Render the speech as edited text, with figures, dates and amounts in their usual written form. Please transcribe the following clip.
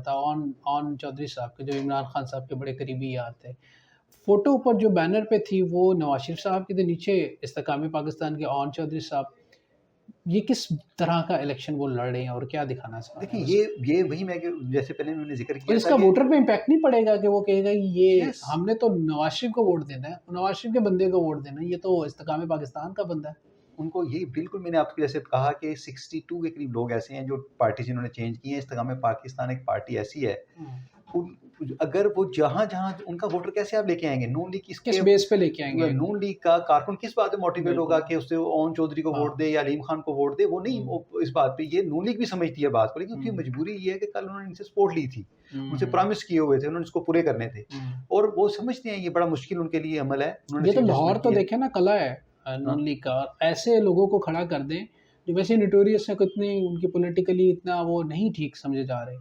था ऑन चौधरी साहब के, जो इमरान खान साहब के बड़े करीबी यार थे। फ़ोटो ऊपर जो बैनर पे थी वो नवाज़ शरीफ साहब की थी, नीचे इस्तेकाम पाकिस्तान के ऑन चौधरी साहब। ये किस तरह का इलेक्शन वो लड़ रहे हैं और क्या दिखाना चाह रहे देखिए हैं उसमें? ये वही मैं जैसे पहले मैंने ज़िक्र और किया था इसका कि वोटर पे इम्पैक्ट नहीं पड़ेगा कि वो कहेगा कि ये यस हमने तो नवाज़ शरीफ को वोट देना है, नवाज़ शरीफ के बंदे को वोट देना है, ये तो इस्तेकाम पाकिस्तान का बंदा है। उनको यही बिल्कुल मैंने आपको जैसे कहा कि 62 के करीब लोग ऐसे हैं जो पार्टी जिन्होंने चेंज की है। इस्तेकाम पाकिस्तान एक पार्टी ऐसी है, हुँ। उन अगर वो जहाँ-जहाँ उनका वोटर कैसे आप लेके आएँगे? नून लीग किस किसके बेस पे लेके आएँगे? नून लीग का कारकुन किस बात पे मोटिवेट होगा बिल्कुल। कि उससे ओन चौधरी को वोट हाँ। दे या अलीम खान को वोट दे? वो नहीं, हुँ, वो इस बात पे ये नून लीग भी समझती है बात को, लेकिन उसकी हुँ, मजबूरी ये है कि कल उन्होंने इनसे सपोर्ट ली थी। उनसे हुँ, प्रॉमिस किए हुए थे, उन्होंने इसको पूरे करने थे हुँ। और वो समझते हैं ये बड़ा मुश्किल उनके लिए अमल है। उन्होंने ये तो सीट लाहौर डिसमिस तो की है। देखें ना, कला है हाँ, नून लीग का, और ऐसे लोगों को खड़ा कर दें जो वैसे नोटोरियस हैं, कितनी उनकी पॉलिटिकली इतना वो नहीं ठीक समझे जा रहे।